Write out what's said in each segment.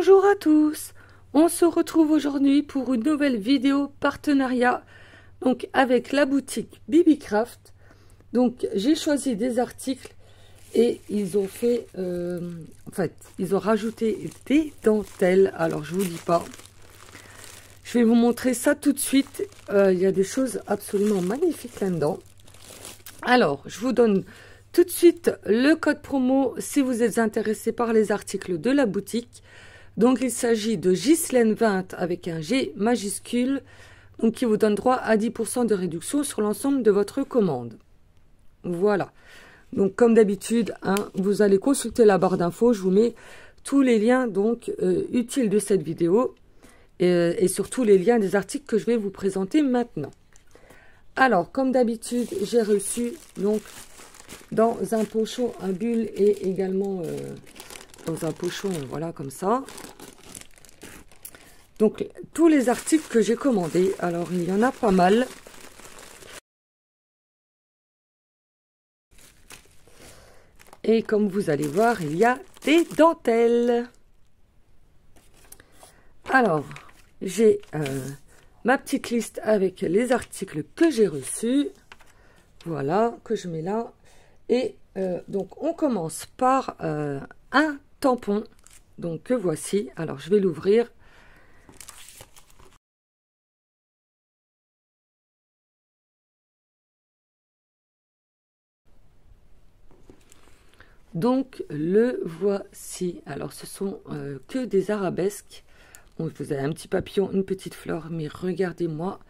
Bonjour à tous, on se retrouve aujourd'hui pour une nouvelle vidéo partenariat donc avec la boutique Bibicraft. Donc j'ai choisi des articles et ils ont fait, ils ont rajouté des dentelles. Alors je vous dis pas, je vais vous montrer ça tout de suite. Il y a des choses absolument magnifiques là-dedans. Alors je vous donne tout de suite le code promo si vous êtes intéressé par les articles de la boutique. Donc il s'agit de Ghislaine 20 avec un G majuscule, donc qui vous donne droit à 10% de réduction sur l'ensemble de votre commande. Voilà. Donc comme d'habitude, vous allez consulter la barre d'infos, je vous mets tous les liens donc utiles de cette vidéo et surtout les liens des articles que je vais vous présenter maintenant. Alors comme d'habitude, j'ai reçu donc dans un pochon un bulle et également dans un pochon, voilà, comme ça. Donc, tous les articles que j'ai commandés. Alors, il y en a pas mal. Et comme vous allez voir, il y a des dentelles. Alors, j'ai ma petite liste avec les articles que j'ai reçus. Voilà, que je mets là. Et donc, on commence par un tampon, donc que voici. Alors je vais l'ouvrir. Donc le voici. Alors ce sont que des arabesques. Donc, vous avez un petit papillon, une petite fleur, mais regardez-moi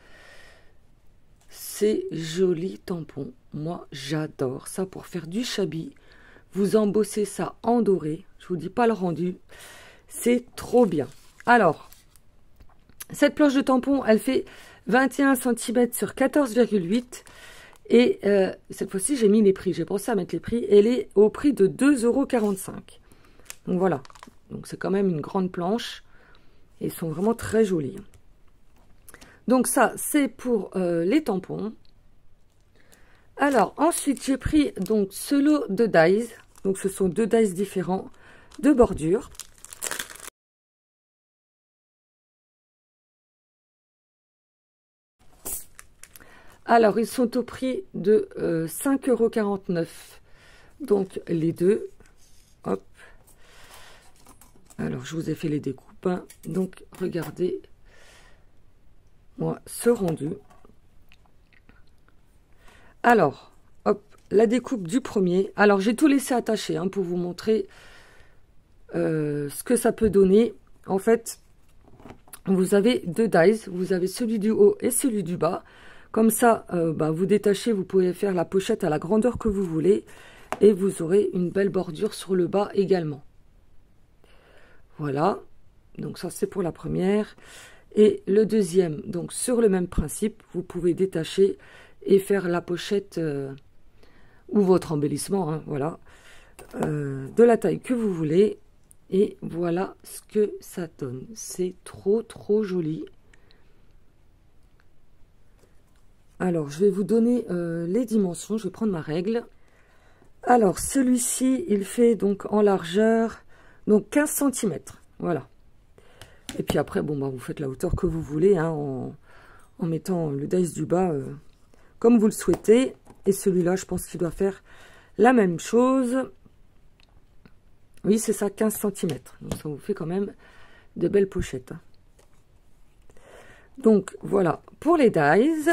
ces jolis tampons. Moi j'adore ça pour faire du chablis. Vous embossez ça en doré. Je vous dis pas le rendu. C'est trop bien. Alors, cette planche de tampon, elle fait 21 cm sur 14,8. Et cette fois-ci, j'ai mis les prix. J'ai pensé à mettre les prix. Elle est au prix de 2,45 €. Donc voilà. Donc c'est quand même une grande planche. Et ils sont vraiment très jolis. Donc ça, c'est pour les tampons. Alors, ensuite, j'ai pris donc ce lot de dies. Donc, ce sont deux dies différents de bordure. Alors, ils sont au prix de 5,49 €. Donc, les deux. Hop. Alors, je vous ai fait les découpes. Hein. Donc, regardez. Moi, ce rendu. Alors, hop, la découpe du premier. Alors, j'ai tout laissé attacher hein, pour vous montrer ce que ça peut donner. En fait, vous avez deux dies. Vous avez celui du haut et celui du bas. Comme ça, vous détachez, vous pouvez faire la pochette à la grandeur que vous voulez. Et vous aurez une belle bordure sur le bas également. Voilà. Donc, ça, c'est pour la première. Et le deuxième, donc sur le même principe, vous pouvez détacher et faire la pochette ou votre embellissement, hein, voilà, de la taille que vous voulez. Et voilà ce que ça donne. C'est trop, trop joli. Alors, je vais vous donner les dimensions. Je vais prendre ma règle. Alors, celui-ci, il fait donc en largeur, donc 15 cm. Voilà. Et puis après, bon, vous faites la hauteur que vous voulez, hein, en mettant le dies du bas comme vous le souhaitez. Et celui-là, je pense qu'il doit faire la même chose. Oui, c'est ça, 15 cm. Donc, ça vous fait quand même de belles pochettes. Hein. Donc, voilà, pour les dies.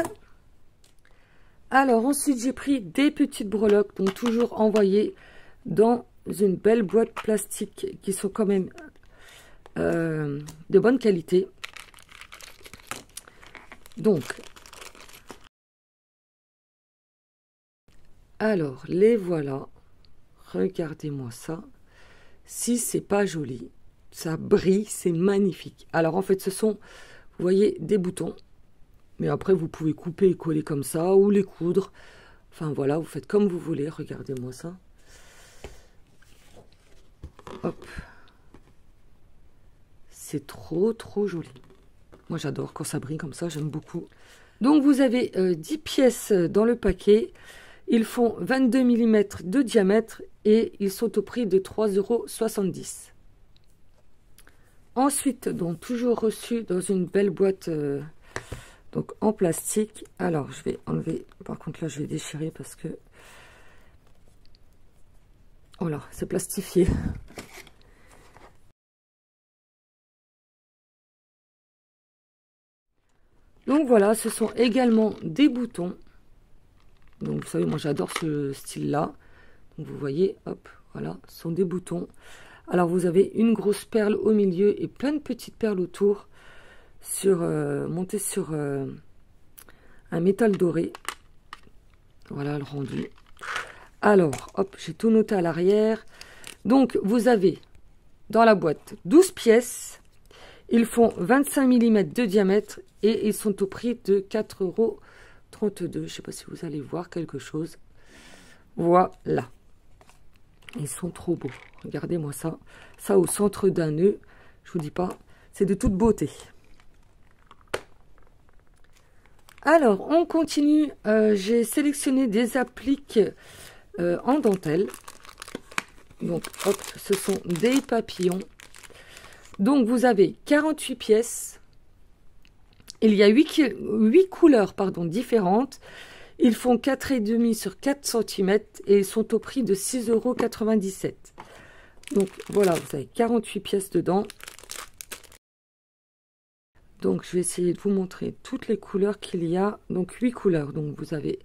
Alors, ensuite, j'ai pris des petites breloques, donc toujours envoyées dans une belle boîte plastique qui sont quand même de bonne qualité. Donc, alors, les voilà. Regardez-moi ça. Si c'est pas joli, ça brille, c'est magnifique. Alors, en fait, ce sont, vous voyez, des boutons. Mais après, vous pouvez couper et coller comme ça, ou les coudre. Enfin, voilà, vous faites comme vous voulez. Regardez-moi ça. Hop. C'est trop, trop joli. Moi, j'adore quand ça brille comme ça, j'aime beaucoup. Donc, vous avez 10 pièces dans le paquet. Ils font 22 mm de diamètre et ils sont au prix de 3,70 €. Ensuite, donc toujours reçu dans une belle boîte donc en plastique. Alors, je vais enlever, par contre là, je vais déchirer parce que... Oh là, c'est plastifié. Donc voilà, ce sont également des boutons. Donc vous savez, moi j'adore ce style-là. Donc vous voyez, hop, voilà, ce sont des boutons. Alors vous avez une grosse perle au milieu et plein de petites perles autour, montées sur un métal doré. Voilà le rendu. Alors, hop, j'ai tout noté à l'arrière. Donc vous avez dans la boîte 12 pièces. Ils font 25 mm de diamètre et ils sont au prix de 4,32 €. Je ne sais pas si vous allez voir quelque chose. Voilà. Ils sont trop beaux. Regardez-moi ça. Ça au centre d'un nœud. Je vous dis pas, c'est de toute beauté. Alors, on continue. J'ai sélectionné des appliques en dentelle. Donc, hop, ce sont des papillons. Donc, vous avez 48 pièces. Il y a 8 couleurs différentes. Ils font 4,5 sur 4 cm et ils sont au prix de 6,97 €. Donc, voilà, vous avez 48 pièces dedans. Donc, je vais essayer de vous montrer toutes les couleurs qu'il y a. Donc, 8 couleurs. Donc, vous avez,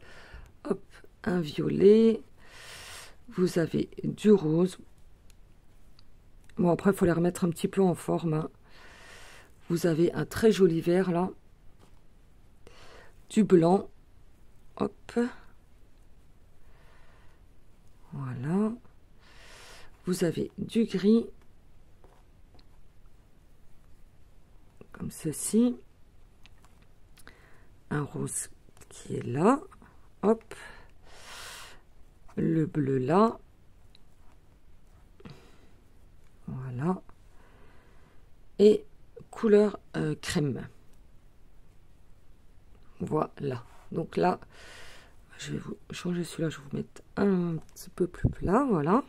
hop, un violet. Vous avez du rose. Bon, après, il faut les remettre un petit peu en forme. Hein. Vous avez un très joli vert, là. Du blanc. Hop. Voilà. Vous avez du gris. Comme ceci. Un rose qui est là. Hop. Le bleu là. Voilà. Et couleur crème. Voilà. Donc là, je vais vous changer celui-là. Je vais vous mettre un petit peu plus plat. Voilà.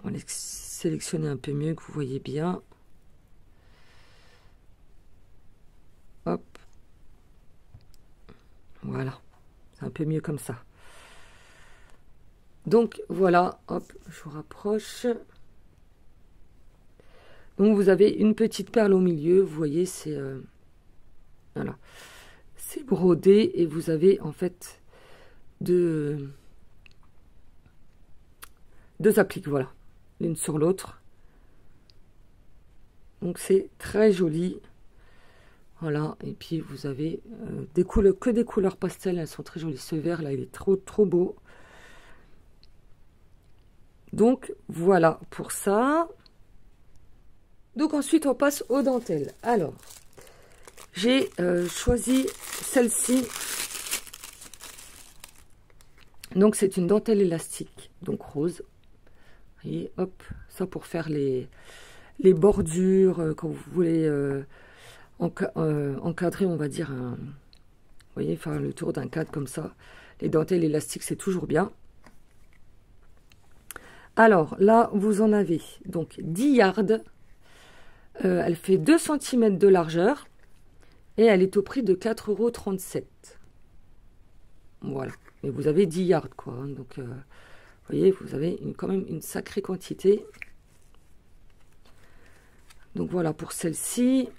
On va les sélectionner un peu mieux, que vous voyez bien. Hop. Voilà. C'est un peu mieux comme ça. Donc voilà, hop, je vous rapproche. Donc vous avez une petite perle au milieu, vous voyez, c'est voilà, c'est brodé et vous avez en fait deux appliques, voilà, l'une sur l'autre. Donc c'est très joli. Voilà, et puis vous avez des couleurs pastel, elles sont très jolies. Ce vert là, il est trop beau. Donc voilà pour ça. Donc ensuite on passe aux dentelles. Alors j'ai choisi celle-ci. Donc c'est une dentelle élastique, donc rose. Et hop, ça pour faire les bordures quand vous voulez encadrer, on va dire vous voyez, faire le tour d'un cadre comme ça. Les dentelles élastiques c'est toujours bien. Alors là, vous en avez donc 10 yards. Elle fait 2 cm de largeur. Et elle est au prix de 4,37 €. Voilà. Et vous avez 10 yards, quoi. Hein, donc, vous voyez, vous avez quand même une sacrée quantité. Donc voilà pour celle-ci.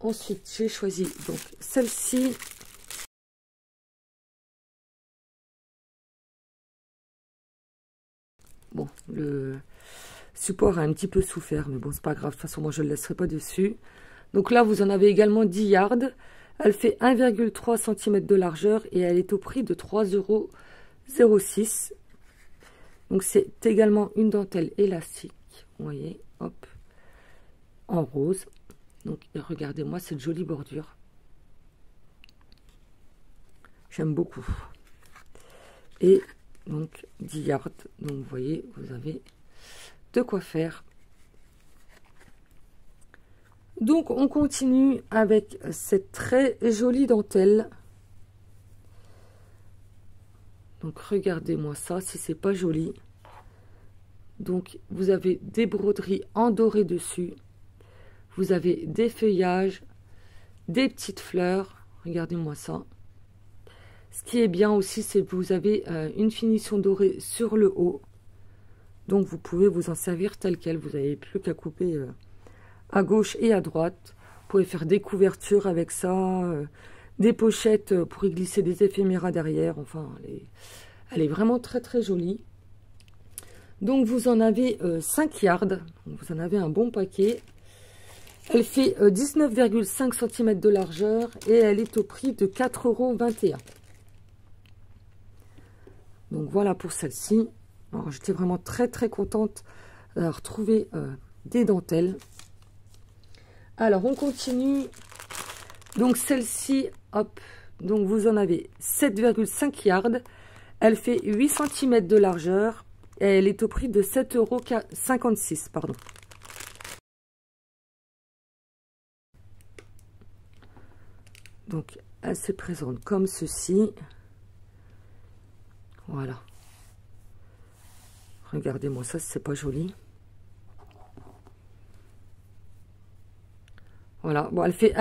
Ensuite, j'ai choisi donc celle-ci. Bon, le support a un petit peu souffert, mais bon, c'est pas grave. De toute façon, moi, je ne le laisserai pas dessus. Donc là, vous en avez également 10 yards. Elle fait 1,3 cm de largeur et elle est au prix de 3,06 €. Donc c'est également une dentelle élastique. Vous voyez, hop, en rose. Donc regardez-moi cette jolie bordure. J'aime beaucoup. Et donc 10 yards. Donc vous voyez, vous avez de quoi faire. Donc on continue avec cette très jolie dentelle. Donc regardez-moi ça, si c'est pas joli. Donc, vous avez des broderies en doré dessus. Vous avez des feuillages, des petites fleurs. Regardez-moi ça. Ce qui est bien aussi, c'est que vous avez une finition dorée sur le haut. Donc, vous pouvez vous en servir tel quel. Vous n'avez plus qu'à couper à gauche et à droite. Vous pouvez faire des couvertures avec ça, des pochettes pour y glisser des éphéméras derrière. Enfin, elle est vraiment très très jolie. Donc, vous en avez 5 yards. Vous en avez un bon paquet. Elle fait 19,5 cm de largeur et elle est au prix de 4,21 €. Donc, voilà pour celle-ci. Alors, j'étais vraiment très très contente d'avoir trouvé des dentelles. Alors, on continue. Donc, celle-ci, hop, donc vous en avez 7,5 yards. Elle fait 8 cm de largeur et elle est au prix de 7,56 €, pardon. Donc, elle se présente comme ceci. Voilà. Regardez-moi ça, c'est pas joli. Voilà. Bon, elle fait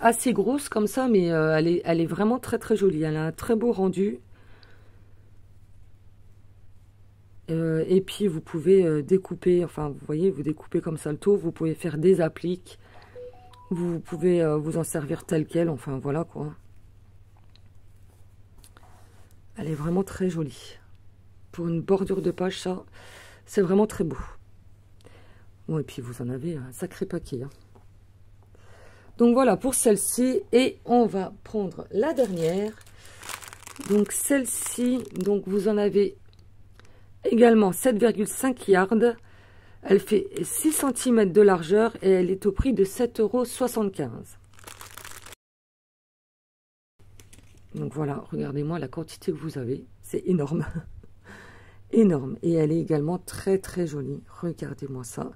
assez grosse comme ça, mais elle est vraiment très très jolie. Elle a un très beau rendu. Et puis, vous pouvez découper, enfin, vous voyez, vous découpez comme ça le tour. Vous pouvez faire des appliques. Vous pouvez vous en servir tel quel, enfin voilà quoi. Elle est vraiment très jolie. Pour une bordure de page, ça, c'est vraiment très beau. Bon, et puis vous en avez un sacré paquet. Hein. Donc voilà pour celle-ci. Et on va prendre la dernière. Donc celle-ci, donc vous en avez également 7,5 yards. Elle fait 6 cm de largeur et elle est au prix de 7,75 €. Donc voilà, regardez-moi la quantité que vous avez. C'est énorme. Énorme. Et elle est également très très jolie. Regardez-moi ça.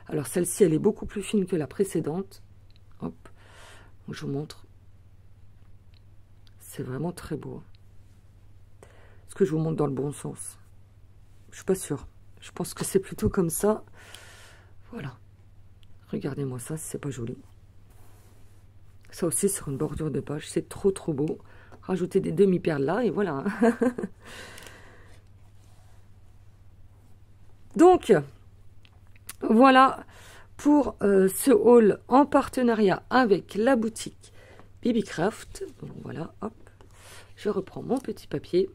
Alors celle-ci, elle est beaucoup plus fine que la précédente. Hop. Je vous montre. C'est vraiment très beau. Est-ce que je vous montre dans le bon sens? Je suis pas sûre. Je pense que c'est plutôt comme ça. Voilà. Regardez-moi ça, c'est pas joli. Ça aussi sur une bordure de page, c'est trop trop beau. Rajouter des demi-perles là et voilà. Donc, voilà pour ce haul en partenariat avec la boutique Bibicraft. Donc voilà, hop, je reprends mon petit papier.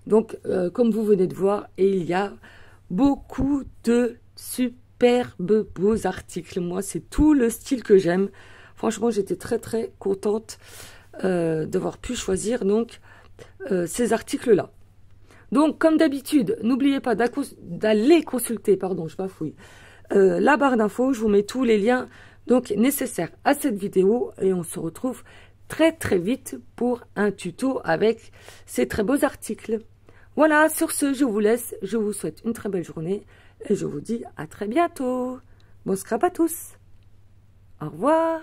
Donc, comme vous venez de voir, il y a beaucoup de superbes beaux articles. Moi, c'est tout le style que j'aime. Franchement, j'étais très très contente d'avoir pu choisir donc ces articles-là. Donc, comme d'habitude, n'oubliez pas d'aller consulter, pardon, je bafouille, la barre d'infos. Je vous mets tous les liens donc nécessaires à cette vidéo et on se retrouve très très vite pour un tuto avec ces très beaux articles. Voilà, sur ce, je vous laisse. Je vous souhaite une très belle journée et je vous dis à très bientôt. Bon scrap à tous. Au revoir.